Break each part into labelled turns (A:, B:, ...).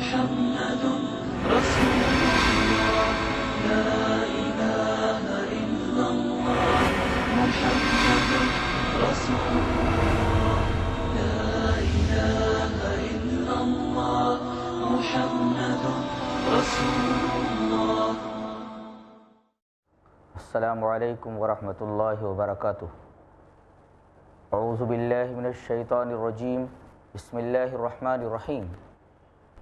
A: محمد رسول الله لا إله إلا الله محمد رسول الله لا إله إلا الله محمد رسول الله.
B: السلام علیکم ورحمۃ اللہ وبرکاتہ. اعوذ باللہ من الشیطان الرجیم. بسم اللہ الرحمن الرحیم.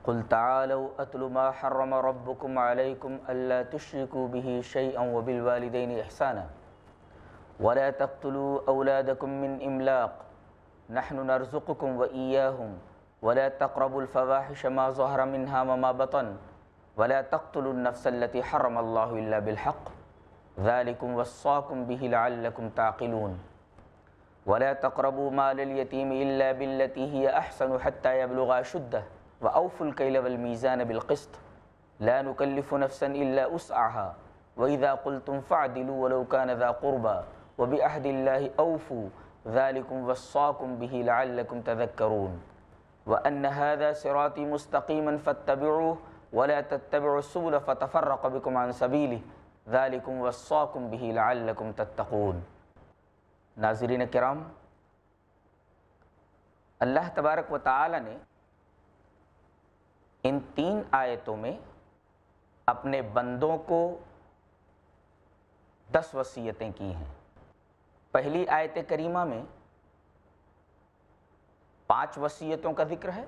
B: قل تعالوا اتل ما حرم ربکم علیکم الا تشرکوا به شیئا وبالوالدین احسانا ولا تقتلوا اولادکم من املاق نحن نرزقکم وإیاہم ولا تقربوا الفواحش ما ظهر منها وما بطن ولا تقتلوا النفس التي حرم الله الا بالحق ذلكم وصاكم به لعلكم تعقلون ولا تقربوا مال اليتيم إلا بالتي هي أحسن حتى يبلغ أشده وأوفوا الكيل والميزان بالقسط لا نكلف نفسا إلا وسعها وإذا قلتم فاعدلوا ولو كان ذا قربى وبعهد الله أوفوا ذلكم وصاكم به لعلكم تذكرون وأن هذا صراطي مستقيما فاتبعوه ولا تتبعوا السبل فتفرق بكم عن سبيله ذالکم وصاکم بہ لعلکم تتقون. ناظرین کرام، اللہ تبارک و تعالی نے ان 3 آیتوں میں اپنے بندوں کو 10 وصیتیں کی ہیں. پہلی آیت کریمہ میں 5 وصیتوں کا ذکر ہے،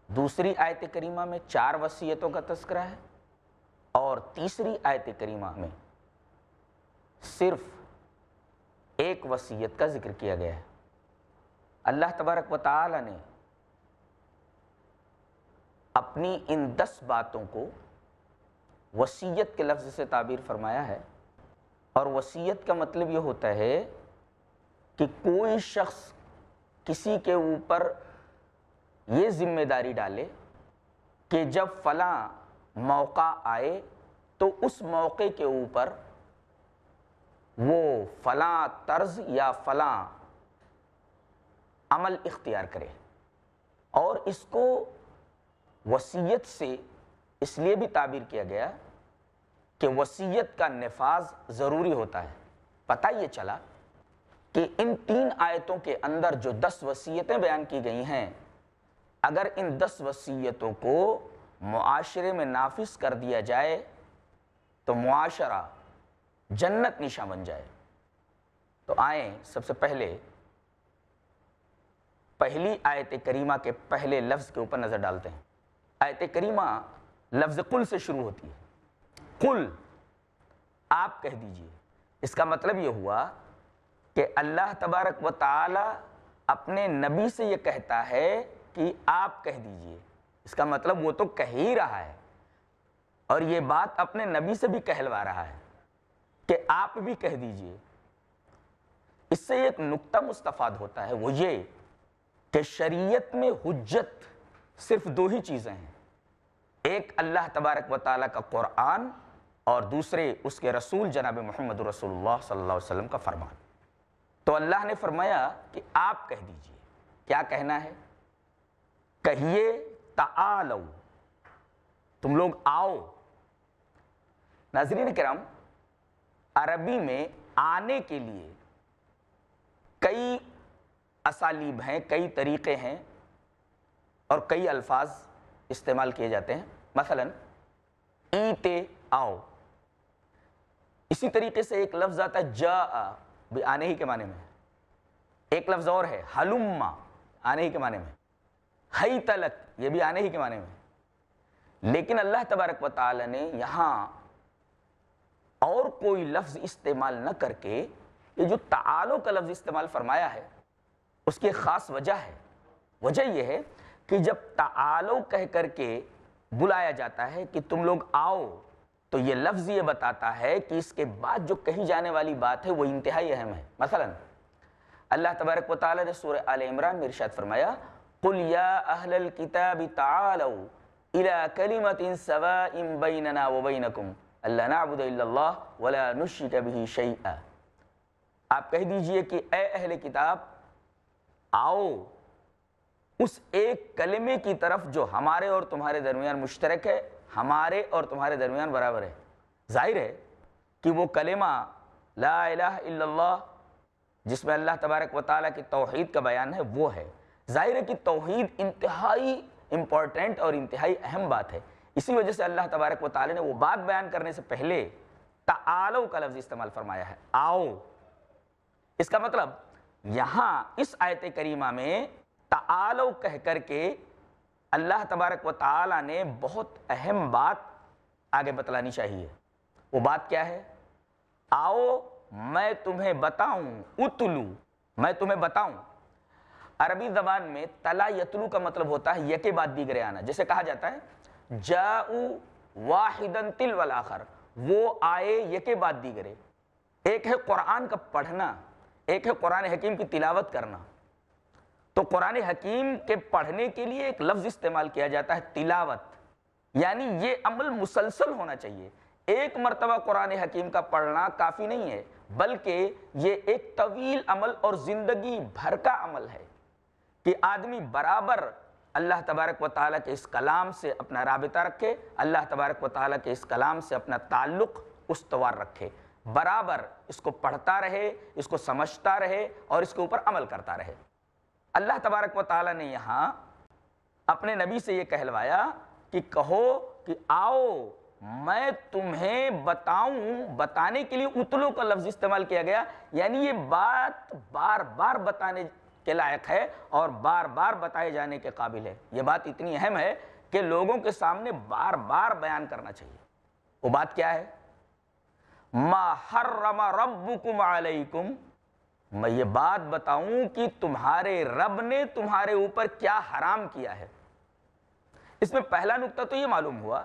B: دوسری آیت کریمہ میں 4 وصیتوں کا تذکرہ ہے، اور تیسری آیت کریمہ میں صرف 1 وصیت کا ذکر کیا گیا ہے. اللہ تبارک و تعالی نے اپنی ان 10 باتوں کو وصیت کے لفظ سے تعبیر فرمایا ہے، اور وصیت کا مطلب یہ ہوتا ہے کہ کوئی شخص کسی کے اوپر یہ ذمہ داری ڈالے کہ جب فلاں موقع آئے تو اس موقع کے اوپر وہ فلاں طرز یا فلاں عمل اختیار کرے. اور اس کو وصیت سے اس لیے بھی تعبیر کیا گیا کہ وصیت کا نفاذ ضروری ہوتا ہے. پتہ یہ چلا کہ ان 3 آیتوں کے اندر جو 10 وصیتیں بیان کی گئی ہیں، اگر ان 10 وصیتوں کو معاشرے میں نافذ کر دیا جائے تو معاشرہ جنت نشاں بن جائے. تو آئیں سب سے پہلے پہلی آیت کریمہ کے پہلے لفظ کے اوپر نظر ڈالتے ہیں. آیت کریمہ لفظ قل سے شروع ہوتی ہے. قل، آپ کہہ دیجئے. اس کا مطلب یہ ہوا کہ اللہ تبارک و تعالی اپنے نبی سے یہ کہتا ہے کہ آپ کہہ دیجئے. اس کا مطلب وہ تو کہہ ہی رہا ہے، اور یہ بات اپنے نبی سے بھی کہلوا رہا ہے کہ آپ بھی کہہ دیجئے. اس سے ایک نکتہ مستفاد ہوتا ہے، وہ یہ کہ شریعت میں حجت صرف 2 ہی چیزیں ہیں. ایک اللہ تبارک و تعالیٰ کا قرآن، اور دوسرے اس کے رسول جناب محمد رسول اللہ صلی اللہ علیہ وسلم کا فرمان. تو اللہ نے فرمایا کہ آپ کہہ دیجئے. کیا کہنا ہے؟ کہیے تعالو، تم لوگ آؤ. ناظرین کرام، عربی میں آنے کے لیے کئی اسالیب ہیں، کئی طریقے ہیں، اور کئی الفاظ استعمال کیے جاتے ہیں. مثلا ایتے، آؤ. اسی طریقے سے ایک لفظ آتا ہے جاء، بھی آنے ہی کے معنی میں. ایک لفظ اور ہے ہلما، آنے ہی کے معنی میں. حیت لک، یہ بھی آنے ہی کے معنی میں. لیکن اللہ تبارک و تعالی نے یہاں اور کوئی لفظ استعمال نہ کر کے یہ جو تعالو کا لفظ استعمال فرمایا ہے، اس کی خاص وجہ ہے. وجہ یہ ہے کہ جب تعالو کہہ کر کے بلایا جاتا ہے کہ تم لوگ آؤ، تو یہ لفظ یہ بتاتا ہے کہ اس کے بعد جو کہی جانے والی بات ہے وہ انتہائی اہم ہے. مثلا اللہ تبارک و تعالی نے سورہ آل عمران میں ارشاد فرمایا قُلْ يَا أَهْلَ الْكِتَابِ تَعَالَوْا إِلَىٰ كَلِمَةٍ سَوَاءٍ بَيْنَنَا وَبَيْنَكُمْ أَلَّا نَعْبُدَ إِلَّا اللَّهَ وَلَا نُشْرِكَ بِهِ شَيْئًا. آپ کہہ دیجئے کہ اے اہل کتاب، آؤ اس ایک کلمے کی طرف جو ہمارے اور تمہارے درمیان مشترک ہے، ہمارے اور تمہارے درمیان برابر ہے۔ ظاہر ہے کہ وہ کلمہ لا الہ الا اللہ جس میں اللہ تبارک و تعالیٰ کی توحید کا بیان ہے وہ ہے۔ ظاہر ہے کہ توحید انتہائی امپورٹنٹ اور انتہائی اہم بات ہے، اسی وجہ سے اللہ تبارک و تعالیٰ نے وہ بات بیان کرنے سے پہلے تعالو کا لفظ استعمال فرمایا ہے، آؤ۔ اس کا مطلب یہاں اس آیت کریمہ میں تعالو کہہ کر کے اللہ تبارک و تعالیٰ نے بہت اہم بات آگے بتلانی چاہیے۔ وہ بات کیا ہے؟ آؤ میں تمہیں بتاؤں، اتلو میں تمہیں بتاؤں۔ عربی زبان میں تلا یتلو کا مطلب ہوتا ہے یکے بعد دیگرے آنا، جیسے کہا جاتا ہے جاؤ واحدن تلو الاخر، وہ آئے یکے بعد دیگرے۔ ایک ہے قرآن کا پڑھنا، ایک ہے قرآن حکیم کی تلاوت کرنا۔ تو قرآن حکیم کے پڑھنے کے لیے ایک لفظ استعمال کیا جاتا ہے تلاوت، یعنی یہ عمل مسلسل ہونا چاہیے۔ ایک مرتبہ قرآن حکیم کا پڑھنا کافی نہیں ہے، بلکہ یہ ایک طویل عمل اور زندگی بھر کا عمل ہے کہ آدمی برابر اللہ تبارک و تعالیٰ کے اس کلام سے اپنا رابطہ رکھے، اللہ تبارک و تعالیٰ کے اس کلام سے اپنا تعلق استوار رکھے، برابر اس کو پڑھتا رہے، اس کو سمجھتا رہے اور اس کے اوپر عمل کرتا رہے۔ اللہ تبارک و تعالیٰ نے یہاں اپنے نبی سے یہ کہلوایا کہ کہو کہ آؤ میں تمہیں بتاؤں، بتانے کے لیے اتلو کا لفظ استعمال کیا گیا، یعنی یہ بات بار بار بتانے کے لائق ہے اور بار بار بتائے جانے کے قابل ہے۔ یہ بات اتنی اہم ہے کہ لوگوں کے سامنے بار بار بیان کرنا چاہیے۔ وہ بات کیا ہے؟ ما حرم ربکم علیکم، میں یہ بات بتاؤں کہ تمہارے رب نے تمہارے اوپر کیا حرام کیا ہے۔ اس میں پہلا نقطہ تو یہ معلوم ہوا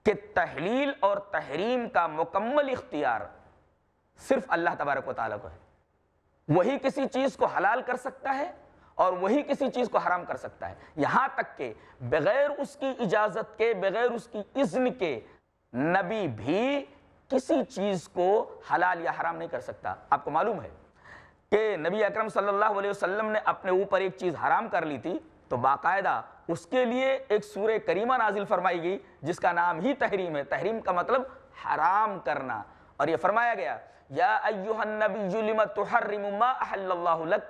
B: کہ تحلیل اور تحریم کا مکمل اختیار صرف اللہ تبارک و تعالیٰ کو ہے۔ وہی کسی چیز کو حلال کر سکتا ہے اور وہی کسی چیز کو حرام کر سکتا ہے، یہاں تک کہ بغیر اس کی اجازت کے، بغیر اس کی اذن کے نبی بھی کسی چیز کو حلال یا حرام نہیں کر سکتا۔ آپ کو معلوم ہے کہ نبی اکرم صلی اللہ علیہ وسلم نے اپنے اوپر ایک چیز حرام کر لی تھی تو باقاعدہ اس کے لیے ایک سورہ کریمہ نازل فرمائی گئی جس کا نام ہی تحریم ہے۔ تحریم کا مطلب حرام کرنا، اور یہ فرمایا گیا یا ایھا النبی لم تحرم ما احل اللہ لک،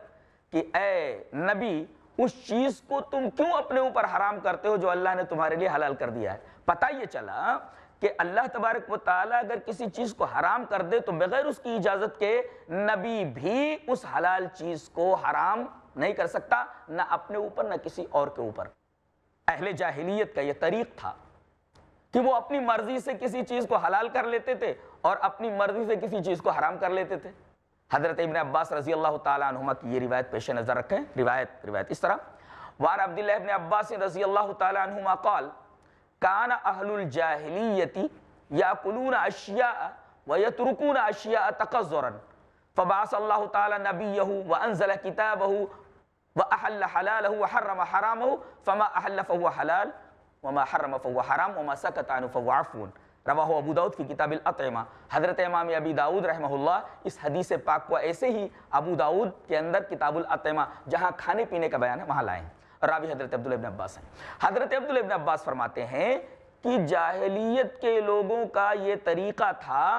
B: کہ اے نبی اس چیز کو تم کیوں اپنے اوپر حرام کرتے ہو جو اللہ نے تمہارے لیے حلال کر دیا ہے۔ پتہ یہ چلا کہ اللہ تبارک و تعالیٰ اگر کسی چیز کو حرام کر دے تو بغیر اس کی اجازت کے نبی بھی اس حلال چیز کو حرام نہیں کر سکتا، نہ اپنے اوپر نہ کسی اور کے اوپر۔ اہل جاہلیت کا یہ طریق تھا کہ وہ اپنی مرضی سے کسی چیز کو حلال کر لیتے تھے اور اپنی مرضی سے کسی چیز کو حرام کر لیتے تھے۔ حضرت ابن عباس رضی اللہ تعالیٰ عنہما کی یہ روایت پیش نظر رکھیں۔ روایت اس طرح، وعن عبداللہ ابن عباس رضی اللہ تعالیٰ عنہما قال کان اہل الجاہلیت یاکلون اشیاء ویترکون اشیاء تقذرا فبعث اللہ تعالیٰ نبیہ وانزل کتابہ وأحل حلاله وحرم حرامه فما أحل فهو حلال وما حرم فهو حرام وما سكت عنه فهو عفو، رواہ ابو داؤد فی کتاب الاطعمہ۔ حضرت امام ابی داؤد رحمہ اللہ اس حدیث پاک کو ایسے ہی ابو داؤد کے اندر کتاب الاطعمہ جہاں کھانے پینے کا بیان ہے وہاں لائے ہیں، راوی حضرت عبداللہ ابن عباس ہیں۔ حضرت عبداللہ ابن عباس فرماتے ہیں کہ جاہلیت کے لوگوں کا یہ طریقہ تھا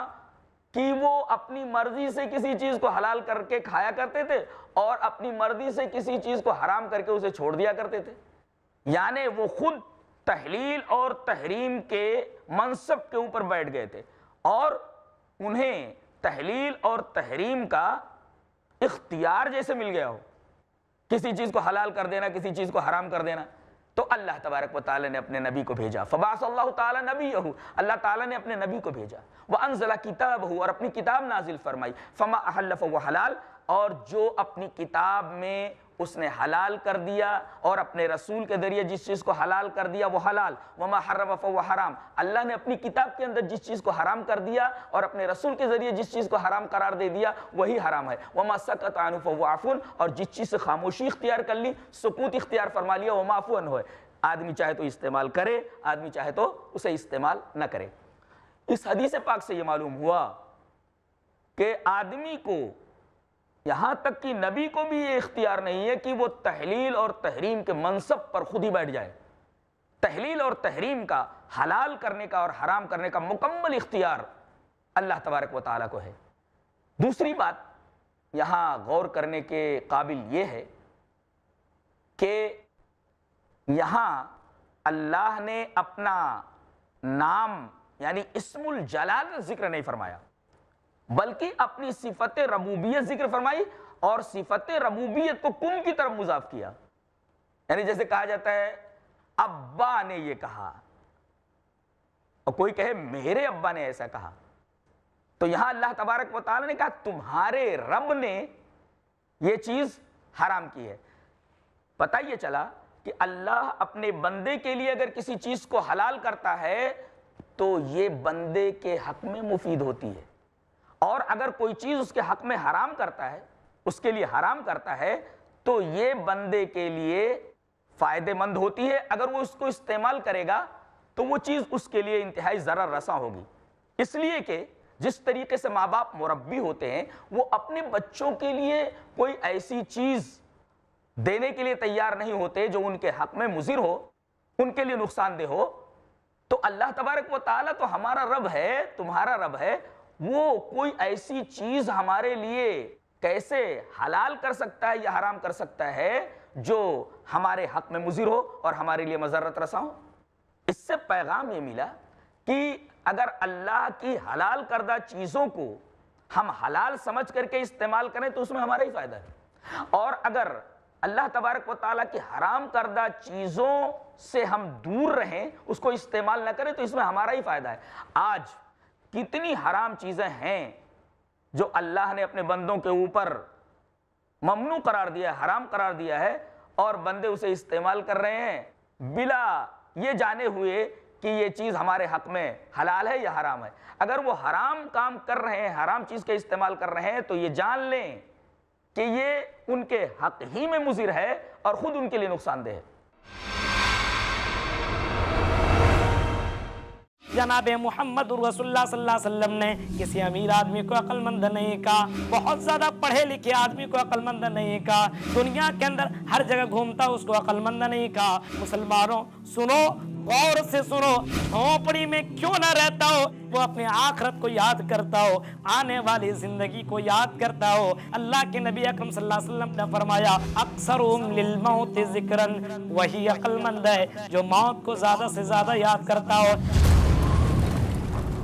B: کہ وہ اپنی مرضی سے کسی چیز کو حلال کر کے کھایا کرتے تھے اور اپنی مرضی سے کسی چیز کو حرام کر کے اسے چھوڑ دیا کرتے تھے، یعنی وہ خود تحلیل اور تحریم کے منصب کے اوپر بیٹھ گئے تھے اور انہیں تحلیل اور تحریم کا اختیار جیسے مل گیا ہو، کسی چیز کو حلال کر دینا، کسی چیز کو حرام کر دینا۔ تو اللہ تبارک و تعالی نے اپنے نبی کو بھیجا، فبعث اللہ تعالی نبیہ، اللہ تعالیٰ نے اپنے نبی کو بھیجا، وانزل کتابہ، اور اپنی کتاب نازل فرمائی، فما احل فہو حلال، اور جو اپنی کتاب میں اس نے حلال کر دیا اور اپنے رسول کے ذریعے جس چیز کو حلال کر دیا وہ حلال، وما حرم فہو حرام، اللہ نے اپنی کتاب کے اندر جس چیز کو حرام کر دیا اور اپنے رسول کے ذریعے جس چیز کو حرام قرار دے دیا وہی حرام ہے، وما سکت عنہ فہو عفو، اور جس چیز سے خاموشی اختیار کر لی، سکوت اختیار فرما لیا، وما عفو عنہ ہے، آدمی چاہے تو استعمال کرے، آدمی چاہے تو اسے استعمال نہ کرے۔ اس حدیث پاک سے یہ معلوم ہوا کہ آدمی کو یہاں تک کہ نبی کو بھی یہ اختیار نہیں ہے کہ وہ تحلیل اور تحریم کے منصب پر خود ہی بیٹھ جائے. تحلیل اور تحریم کا، حلال کرنے کا اور حرام کرنے کا مکمل اختیار اللہ تبارک و تعالیٰ کو ہے. دوسری بات یہاں غور کرنے کے قابل یہ ہے کہ یہاں اللہ نے اپنا نام یعنی اسم الجلال ذکر نہیں فرمایا، بلکہ اپنی صفت ربوبیت ذکر فرمائی اور صفت ربوبیت کو کن کی طرف مضاف کیا. یعنی جیسے کہا جاتا ہے ابا نے یہ کہا، اور کوئی کہے میرے ابا نے ایسا کہا، تو یہاں اللہ تبارک و تعالی نے کہا تمہارے رب نے یہ چیز حرام کی ہے. پتہ یہ چلا کہ اللہ اپنے بندے کے لیے اگر کسی چیز کو حلال کرتا ہے تو یہ بندے کے حق میں مفید ہوتی ہے، اور اگر کوئی چیز اس کے حق میں حرام کرتا ہے، اس کے لیے حرام کرتا ہے، تو یہ بندے کے لیے فائدہ مند ہوتی ہے. اگر وہ اس کو استعمال کرے گا تو وہ چیز اس کے لیے انتہائی ضرر رساں ہوگی. اس لیے کہ جس طریقے سے ماں باپ مربی ہوتے ہیں، وہ اپنے بچوں کے لیے کوئی ایسی چیز دینے کے لیے تیار نہیں ہوتے جو ان کے حق میں مضر ہو، ان کے لیے نقصان دہ ہو. تو اللہ تبارک و تعالیٰ تو ہمارا رب ہے، تمہارا رب ہے، وہ کوئی ایسی چیز ہمارے لیے کیسے حلال کر سکتا ہے یا حرام کر سکتا ہے جو ہمارے حق میں مضر ہو اور ہمارے لیے مضرت رساں ہو. اس سے پیغام یہ ملا کہ اگر اللہ کی حلال کردہ چیزوں کو ہم حلال سمجھ کر کے استعمال کریں تو اس میں ہمارا ہی فائدہ ہے، اور اگر اللہ تبارک و تعالیٰ کی حرام کردہ چیزوں سے ہم دور رہیں، اس کو استعمال نہ کریں تو اس میں ہمارا ہی فائدہ ہے. آج کتنی حرام چیزیں ہیں جو اللہ نے اپنے بندوں کے اوپر ممنوع قرار دیا ہے، حرام قرار دیا ہے، اور بندے اسے استعمال کر رہے ہیں بلا یہ جانے ہوئے کہ یہ چیز ہمارے حق میں حلال ہے یا حرام ہے. اگر وہ حرام کام کر رہے ہیں، حرام چیز کے استعمال کر رہے ہیں، تو یہ جان لیں کہ یہ ان کے حق ہی میں مضر ہے اور خود ان کے لیے نقصان دہ ہے.
C: جناب محمد رسول اللہ صلی اللہ علیہ وسلم نے کسی امیر آدمی کو عقل مند نہیں کہا، بہت زیادہ پڑھے لکھے آدمی کو عقل مند نہیں کہا، دنیا کے اندر ہر جگہ گھومتا اس کو عقل مند نہیں کہا. مسلمانوں سنو، غور سے سنو، جھونپڑی میں کیوں نہ رہتا ہو، وہ اپنے آخرت کو یاد کرتا ہو، آنے والی زندگی کو یاد کرتا ہو. اللہ کے نبی اکرم صلی اللہ علیہ وسلم نے فرمایا اکثرهم للموت ذکرن، وہی عقل مند ہے جو موت کو زیادہ سے زیادہ یاد کرتا ہو.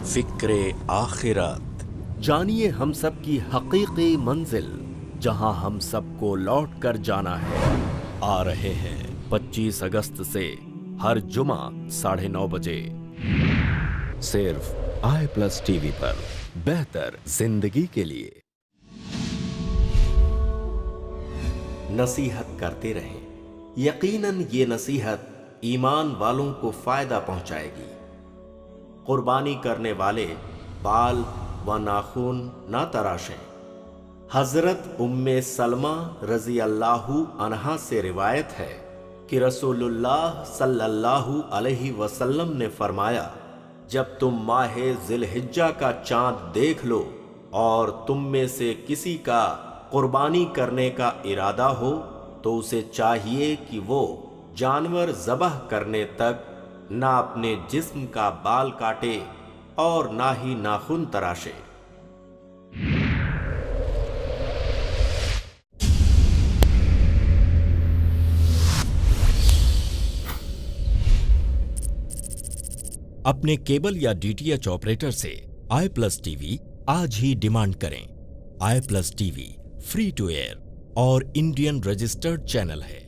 D: فکر آخرت، جانیے ہم سب کی حقیقی منزل جہاں ہم سب کو لوٹ کر جانا ہے. آ رہے ہیں 25 اگست سے ہر جمعہ 9:30 بجے صرف i+TV پر، بہتر زندگی کے لیے. نصیحت کرتے رہیں، یقیناً یہ نصیحت ایمان والوں کو فائدہ پہنچائے گی. قربانی کرنے والے بال و ناخن نہ تراشیں. حضرت ام سلمہ رضی اللہ عنہا سے روایت ہے کہ رسول اللہ صلی اللہ علیہ وسلم نے فرمایا، جب تم ماہ ذی الحجہ کا چاند دیکھ لو اور تم میں سے کسی کا قربانی کرنے کا ارادہ ہو تو اسے چاہیے کہ وہ جانور ذبح کرنے تک نہ اپنے جسم کا بال کاٹے اور نہ ہی ناخن تراشے. اپنے کیبل یا DTH آپریٹر سے i+TV آج ہی ڈیمانڈ کریں. i+TV فری ٹو ایئر اور انڈین رجسٹرڈ چینل ہے.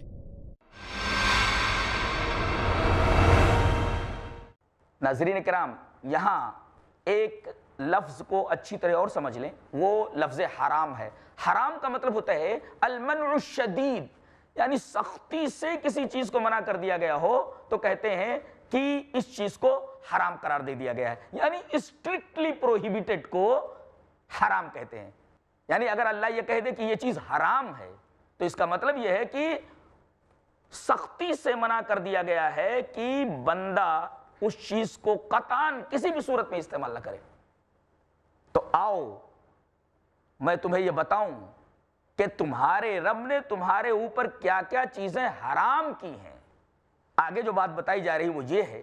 B: ناظرین کرام، یہاں ایک لفظ کو اچھی طرح اور سمجھ لیں، وہ لفظ حرام ہے. حرام کا مطلب ہوتا ہے المنع الشدید، یعنی سختی سے کسی چیز کو منع کر دیا گیا ہو تو کہتے ہیں کہ اس چیز کو حرام قرار دے دیا گیا ہے. یعنی اسٹرکٹلی پروہیبیٹڈ کو حرام کہتے ہیں. یعنی اگر اللہ یہ کہہ دے کہ یہ چیز حرام ہے تو اس کا مطلب یہ ہے کہ سختی سے منع کر دیا گیا ہے کہ بندہ اس چیز کو قطعاً کسی بھی صورت میں استعمال نہ کرے. تو آؤ میں تمہیں یہ بتاؤں کہ تمہارے رب نے تمہارے اوپر کیا کیا چیزیں حرام کی ہیں۔ آگے جو بات بتائی جا رہی وہ یہ ہے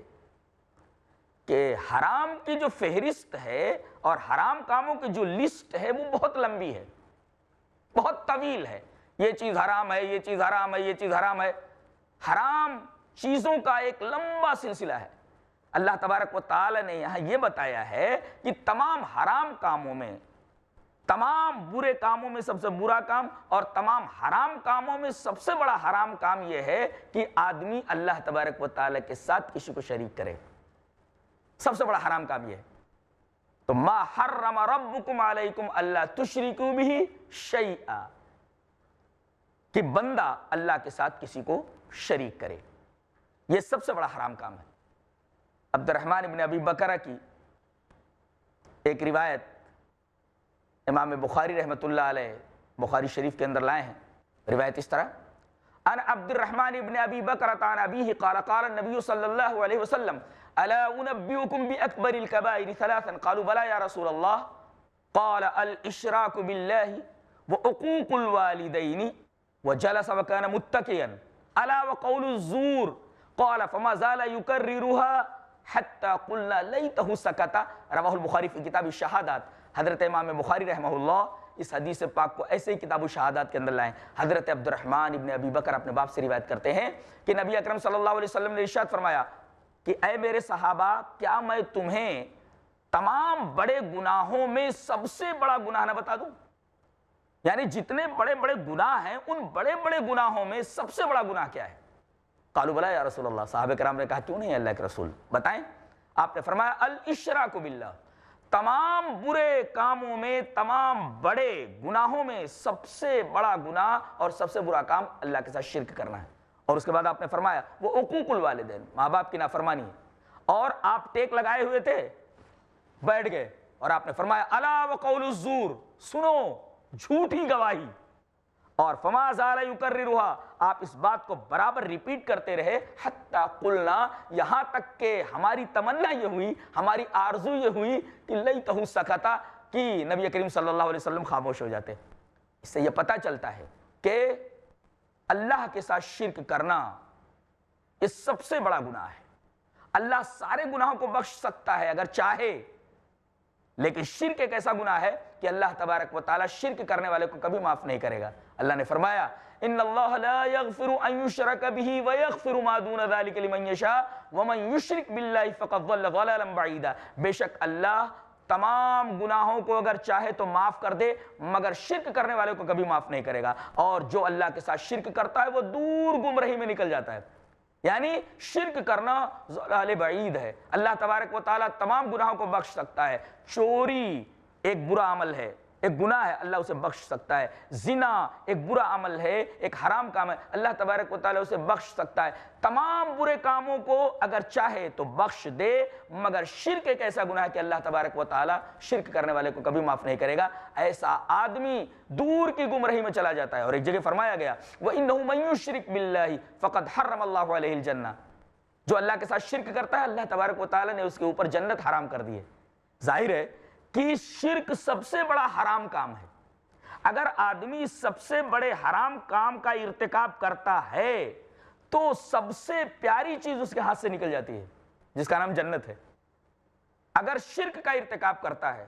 B: کہ حرام کی جو فہرست ہے اور حرام کاموں کی جو لسٹ ہے وہ بہت لمبی ہے، بہت طویل ہے۔ یہ چیز حرام ہے، یہ چیز حرام ہے، یہ چیز حرام ہے۔ حرام چیزوں کا ایک لمبا سلسلہ ہے۔ اللہ تبارک و تعالی نے یہاں یہ بتایا ہے کہ تمام حرام کاموں میں، تمام برے کاموں میں سب سے برا کام اور تمام حرام کاموں میں سب سے بڑا حرام کام یہ ہے کہ آدمی اللہ تبارک و تعالی کے ساتھ کسی کو شریک کرے۔ سب سے بڑا حرام کام یہ ہے۔ تو ما حرم ربکم علیکم اللہ تشرکوا بہ شیئا، کہ بندہ اللہ کے ساتھ کسی کو شریک کرے، یہ سب سے بڑا حرام کام ہے۔ عبد الرحمن بن ابی بکرہ کی ایک روایت امام بخاری رحمۃ اللہ علیہ بخاری شریف کے اندر لائے ہیں۔ روایت اس طرح: ان عبد الرحمن بن ابی بکرہ عن ابیہ قال قال النبی صلی اللہ علیہ وسلم الا انبئکم باکبر الکبائر ثلاثا قالوا بلى یا رسول اللہ قال الاشراک باللہ وعقوق الوالدین وجلس وكان متكئا الا وقول الزور قال فما زال يكررها حتى قلنا ليته سكت رواہ البخاری فی کتاب الشہادات۔ حضرت امام بخاری رحمہ اللہ اس حدیث پاک کو ایسے ہی کتاب الشہادات کے اندر لائیں۔ حضرت عبد الرحمن ابن ابی بکر اپنے باپ سے روایت کرتے ہیں کہ نبی اکرم صلی اللہ علیہ وسلم نے ارشاد فرمایا کہ اے میرے صحابہ، کیا میں تمہیں تمام بڑے گناہوں میں سب سے بڑا گناہ نہ بتا دوں؟ یعنی جتنے بڑے بڑے گناہ ہیں ان بڑے بڑے گناہوں میں سب سے بڑا گناہ کیا ہے؟ قالوا بلی یا رسول اللہ، صحابہ کرام نے کہا کیوں نہیں اللہ کے رسول، بتائیں۔ آپ نے فرمایا الاشراک باللہ، تمام برے کاموں میں، تمام بڑے گناہوں میں سب سے بڑا گناہ اور سب سے برا کام اللہ کے ساتھ شرک کرنا ہے۔ اور اس کے بعد آپ نے فرمایا وہ عقوق الوالدین، ماں باپ کی نافرمانی ہے۔ اور آپ ٹیک لگائے ہوئے تھے، بیٹھ گئے اور آپ نے فرمایا الا وقول الزور، سنو جھوٹی گواہی۔ اور فما زال یکررها، آپ اس بات کو برابر ریپیٹ کرتے رہے حتی قلنا، یہاں تک کہ ہماری تمنا یہ ہوئی، ہماری آرزو یہ ہوئی کہ لیتہ سکتا، کہ نبی کریم صلی اللہ علیہ وسلم خاموش ہو جاتے۔ اس سے یہ پتہ چلتا ہے کہ اللہ کے ساتھ شرک کرنا یہ سب سے بڑا گناہ ہے۔ اللہ سارے گناہوں کو بخش سکتا ہے اگر چاہے، لیکن شرک ایک ایسا گناہ ہے کہ اللہ تبارک و تعالی شرک کرنے والے کو کبھی معاف نہیں کرے گا۔ اللہ نے فرمایا ان اللہ لا یغفر ان یشرک بہ ویغفر ما دون ذلک لمن یشاء ومن یشرک باللہ فقد ضل ضلالا بعیدا، بے شک اللہ تمام گناہوں کو اگر چاہے تو معاف کر دے، مگر شرک کرنے والے کو کبھی معاف نہیں کرے گا، اور جو اللہ کے ساتھ شرک کرتا ہے وہ دور گمراہی میں نکل جاتا ہے۔ یعنی شرک کرنا ضلال بعید ہے۔ اللہ تبارک و تعالیٰ تمام گناہوں کو بخش سکتا ہے۔ چوری ایک برا عمل ہے، ایک گناہ ہے، اللہ اسے بخش سکتا ہے۔ زنا ایک برا عمل ہے، ایک حرام کام ہے، اللہ تبارک و تعالیٰ اسے بخش سکتا ہے۔ تمام برے کاموں کو اگر چاہے تو بخش دے، مگر شرک ایک ایسا گناہ ہے کہ اللہ تبارک و تعالیٰ شرک کرنے والے کو کبھی معاف نہیں کرے گا۔ ایسا آدمی دور کی گمراہی میں چلا جاتا ہے۔ اور ایک جگہ فرمایا گیا وَإِنَّهُ مَن يُشْرِكْ بِاللَّهِ فَقَدْ حَرَّمَ اللَّهُ عَلَيْهِ الْجَنَّةَ، جو اللہ کے ساتھ شرک کرتا ہے اللہ تبارک و تعالیٰ نے اس کے اوپر جنت حرام کر دی ہے۔ ظاہر ہے کہ شرک سب سے بڑا حرام کام ہے۔ اگر آدمی سب سے بڑے حرام کام کا ارتکاب کرتا ہے تو سب سے پیاری چیز اس کے ہاتھ سے نکل جاتی ہے جس کا نام جنت ہے۔ اگر شرک کا ارتکاب کرتا ہے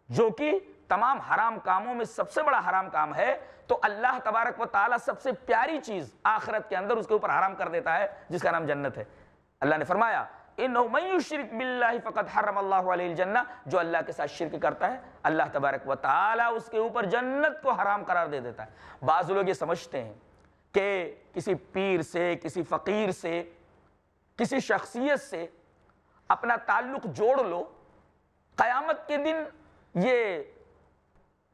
B: جو کہ تمام حرام کاموں میں سب سے بڑا حرام کام ہے، تو اللہ تبارک و تعالیٰ سب سے پیاری چیز آخرت کے اندر اس کے اوپر حرام کر دیتا ہے جس کا نام جنت ہے۔ اللہ نے فرمایا اِنَّهُ مَن يُشْرِكْ بِاللَّهِ فَقَدْ حَرَّمَ اللَّهُ عَلَيْهِ الْجَنَّةَ، جو اللہ کے ساتھ شرک کرتا ہے اللہ تبارک و تعالیٰ اس کے اوپر جنت کو حرام قرار دے دیتا ہے۔ بعض لوگ یہ سمجھتے ہیں کہ کسی پیر سے، کسی فقیر سے، کسی شخصیت سے اپنا تعلق جوڑ لو، قیامت کے دن یہ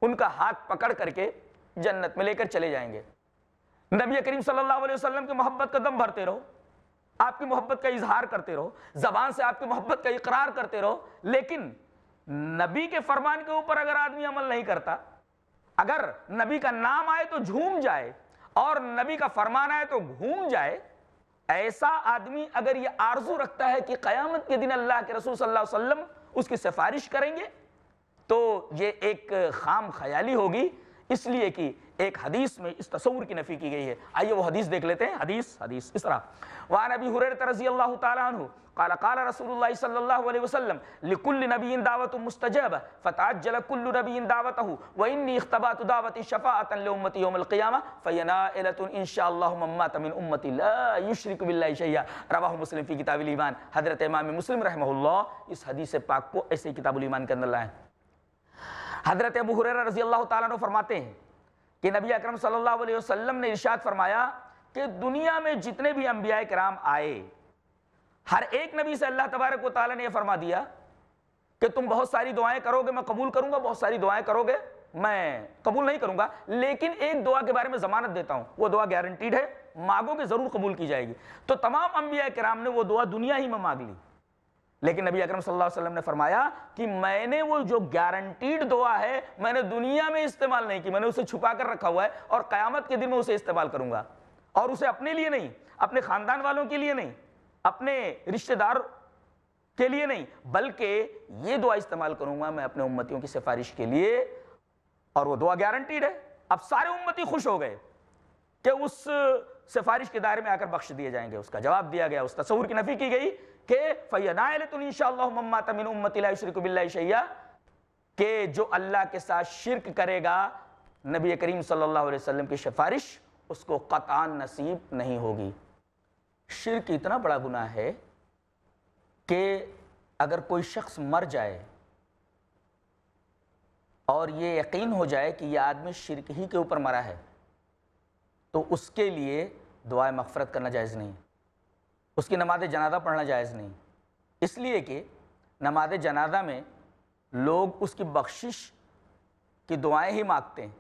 B: ان کا ہاتھ پکڑ کر کے جنت میں لے کر چلے جائیں گے۔ نبی کریم صلی اللہ علیہ وسلم کی محبت کا دم بھرتے رہو، آپ کی محبت کا اظہار کرتے رہو، زبان سے آپ کی محبت کا اقرار کرتے رہو، لیکن نبی کے فرمان کے اوپر اگر آدمی عمل نہیں کرتا، اگر نبی کا نام آئے تو جھوم جائے اور نبی کا فرمان آئے تو گھوم جائے، ایسا آدمی اگر یہ آرزو رکھتا ہے کہ قیامت کے دن اللہ کے رسول صلی اللہ علیہ وسلم اس کی سفارش کریں گے، تو یہ ایک خام خیالی ہوگی، اس لیے کہ ایک حدیث میں اس تصور کی نفی کی گئی ہے. آئیے وہ حدیث دیکھ لیتے ہیں. حدیث اس طرح وعن ابی ہریرہ رضی اللہ تعالی عنہ قال قال رسول اللہ صلی اللہ علیہ وسلم لكل نبی دعوت مستجابہ فتعجل كل نبی دعوته وانی اختبأت دعوتی شفاعة لامتی یوم القیامہ فهي نائلة ان شاء اللہ من مات من امتی لا یشرک باللہ شیئا. رواہ مسلم فی کتاب الایمان. حضرت امام مسلم رحمہ اللہ اس حدیث پاک کو ایسے کتاب الایمان کے اندر لائے. حضرت ابو ہریرہ رضی اللہ تعالیٰ عنہ فرماتے ہیں کہ نبی اکرم صلی اللہ علیہ وسلم نے ارشاد فرمایا کہ دنیا میں جتنے بھی انبیاء کرام آئے ہر ایک نبی سے اللہ تبارک و تعالیٰ نے یہ فرما دیا کہ تم بہت ساری دعائیں کرو گے میں قبول کروں گا, بہت ساری دعائیں کرو گے میں قبول نہیں کروں گا, لیکن ایک دعا کے بارے میں ضمانت دیتا ہوں, وہ دعا گارنٹیڈ ہے, مانگو گے ضرور قبول کی جائے گی. تو تمام انبیاء کرام نے وہ دعا دنیا ہی میں مانگ لی, لیکن نبی اکرم صلی اللہ علیہ وسلم نے فرمایا کہ میں نے وہ جو گارنٹیڈ دعا ہے میں نے دنیا میں استعمال نہیں کی, میں نے اسے چھپا کر رکھا ہوا ہے اور قیامت کے دن میں اسے استعمال کروں گا, اور اسے اپنے لیے نہیں, اپنے خاندان والوں کے لیے نہیں, اپنے رشتہ دار کے لیے نہیں, بلکہ یہ دعا استعمال کروں گا میں اپنے امتیوں کی سفارش کے لیے, اور وہ دعا گارنٹیڈ ہے. اب سارے امتی خوش ہو گئے کہ اس سفارش کے دائرے میں آ کر بخش دیے جائیں گے. اس کا جواب دیا گیا, اس تصور کی نفی کی گئی کہ فَيَا نَائِلَةٌ إِنشَاءَ اللَّهُ مَن مَّاتَ مِنْ أُمَّتِي لَا يُشْرِكُ بِاللَّهِ شَيْئًا, کہ جو اللہ کے ساتھ شرک کرے گا نبی کریم صلی اللہ علیہ وسلم کی سفارش اس کو قطعاً نصیب نہیں ہوگی. شرک اتنا بڑا گناہ ہے کہ اگر کوئی شخص مر جائے اور یہ یقین ہو جائے کہ یہ آدمی شرک ہی کے اوپر مرا ہے تو اس کے لیے دعائے مغفرت کرنا جائز نہیں, اس کی نماز جنازہ پڑھنا جائز نہیں, اس لیے کہ نماز جنازہ میں لوگ اس کی بخشش کی دعائیں ہی مانگتے ہیں.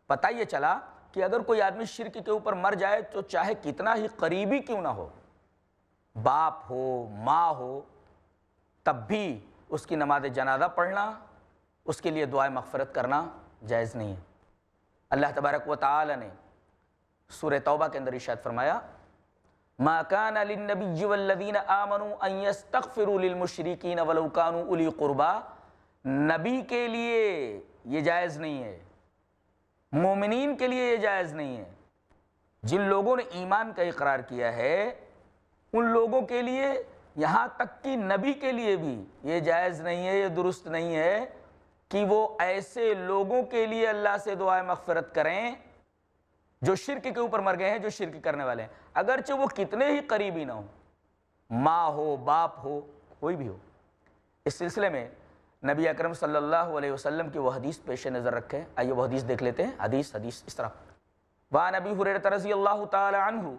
B: پتہ یہ چلا کہ اگر کوئی آدمی شرک کے اوپر مر جائے تو چاہے کتنا ہی قریبی کیوں نہ ہو, باپ ہو ماں ہو, تب بھی اس کی نماز جنازہ پڑھنا, اس کے لیے دعائے مغفرت کرنا جائز نہیں ہے. اللہ تبارک و تعالی نے سورہ توبہ کے اندر ارشاد فرمایا ما كان للنبي والذين آمنوا ان يستغفروا للمشركين ولو كانوا اولي قربى, نبی کے لیے یہ جائز نہیں ہے, مومنین کے لیے یہ جائز نہیں ہے. جن لوگوں نے ایمان کا اقرار کیا ہے ان لوگوں کے لیے, یہاں تک کہ نبی کے لیے بھی یہ جائز نہیں ہے, یہ درست نہیں ہے کہ وہ ایسے لوگوں کے لیے اللہ سے دعائے مغفرت کریں جو شرک کے اوپر مر گئے ہیں, جو شرک کرنے والے ہیں, اگرچہ وہ کتنے ہی قریبی نہ ہوں, ماں ہو باپ ہو کوئی بھی ہو. اس سلسلے میں نبی اکرم صلی اللہ علیہ وسلم کی وہ حدیث پیش نظر رکھیں. آئیے وہ حدیث دیکھ لیتے ہیں. حدیث اس طرح وعن ابی ہریرہ رضی اللہ تعالی عنہ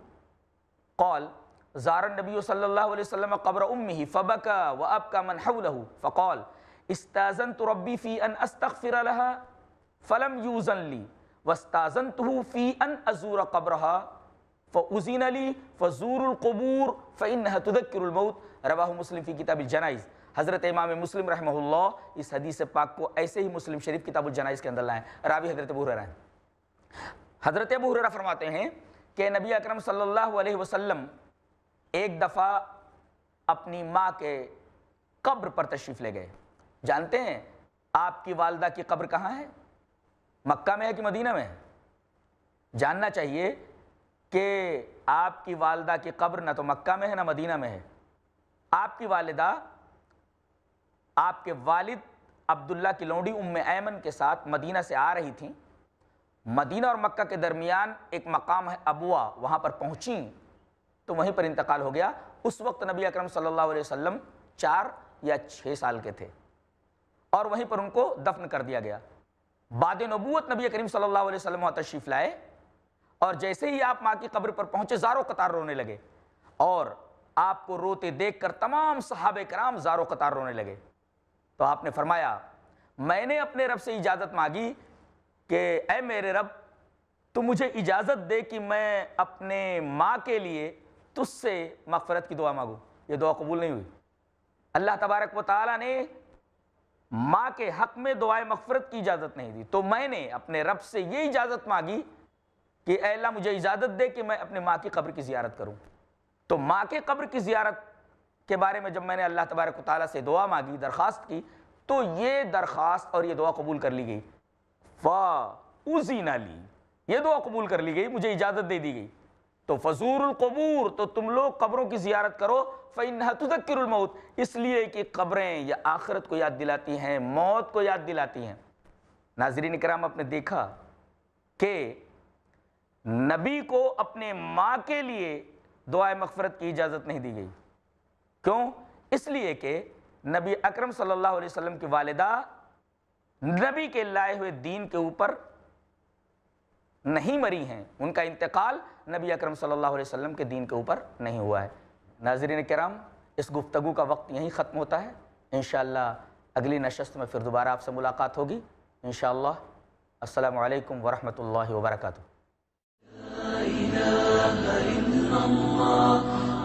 B: قال زار النبی صلی اللہ علیہ وسلم قبر امہ فبکا وابکا من حولہ فقال استاذنت ربی فی ان استغفر لها فلم یوزن لی واستاذنته فی ان ازور قبرها فأذن لی فزور القبور فإنها تذکر الموت. رواہ مسلم فی کتاب الجنائز. حضرت امام مسلم رحمہ اللہ اس حدیث پاک کو ایسے ہی مسلم شریف کتاب الجنائز کے اندر لائیں. راوی حضرت ابو ہریرہ ہیں. حضرت ابو ہریرہ فرماتے ہیں کہ نبی اکرم صلی اللہ علیہ وسلم ایک دفعہ اپنی ماں کے قبر پر تشریف لے گئے. جانتے ہیں آپ کی والدہ کی قبر کہاں ہے؟ مکہ میں ہے کہ مدینہ میں ہے؟ جاننا چاہیے کہ آپ کی والدہ کی قبر نہ تو مکہ میں ہے نہ مدینہ میں ہے. آپ کی والدہ آپ کے والد عبداللہ کی لونڈی ام ایمن کے ساتھ مدینہ سے آ رہی تھیں. مدینہ اور مکہ کے درمیان ایک مقام ہے ابوا, وہاں پر پہنچیں تو وہیں پر انتقال ہو گیا. اس وقت نبی اکرم صلی اللہ علیہ وسلم 4 یا 6 سال کے تھے اور وہیں پر ان کو دفن کر دیا گیا. بعد نبوت نبی کریم صلی اللہ علیہ وسلم وہاں تشریف لائے اور جیسے ہی آپ ماں کی قبر پر پہنچے زارو قطار رونے لگے, اور آپ کو روتے دیکھ کر تمام صحابہ کرام زارو قطار رونے لگے. تو آپ نے فرمایا میں نے اپنے رب سے اجازت مانگی کہ اے میرے رب تو مجھے اجازت دے کہ میں اپنے ماں کے لیے تجھ سے مغفرت کی دعا مانگوں. یہ دعا قبول نہیں ہوئی. اللہ تبارک و تعالیٰ نے ماں کے حق میں دعائے مغفرت کی اجازت نہیں دی, تو میں نے اپنے رب سے یہ اجازت مانگی کہ اے اللہ مجھے اجازت دے کہ میں اپنے ماں کی قبر کی زیارت کروں. تو ماں کے قبر کی زیارت کے بارے میں جب میں نے اللہ تبارک و تعالیٰ سے دعا مانگی, درخواست کی, تو یہ درخواست اور یہ دعا قبول کر لی گئی. فَأُذِنَ لِي, یہ دعا قبول کر لی گئی، مجھے اجازت دے دی گئی۔ تو فزور القبور، تو تم لوگ قبروں کی زیارت کرو، فإنها تذکر الموت، اس لیے کہ قبریں یا آخرت کو یاد دلاتی ہیں، موت کو یاد دلاتی ہیں۔ ناظرین کرام، آپ نے دیکھا کہ نبی کو اپنے ماں کے لیے دعائے مغفرت کی اجازت نہیں دی گئی۔ کیوں؟ اس لیے کہ نبی اکرم صلی اللہ علیہ وسلم کی والدہ نبی کے لائے ہوئے دین کے اوپر نہیں مری ہیں، ان کا انتقال نبی اکرم صلی اللہ علیہ وسلم کے دین کے اوپر نہیں ہوا ہے۔ ناظرین کرام، اس گفتگو کا وقت یہیں ختم ہوتا ہے، انشاءاللہ اگلی نشست میں پھر دوبارہ آپ سے ملاقات ہوگی انشاءاللہ۔ السلام علیکم ورحمۃ اللہ وبرکاتہ۔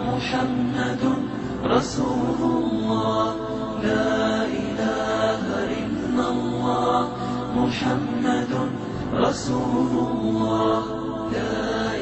A: محمد رسول الله، لا إله إلا الله محمد رسول الله، لا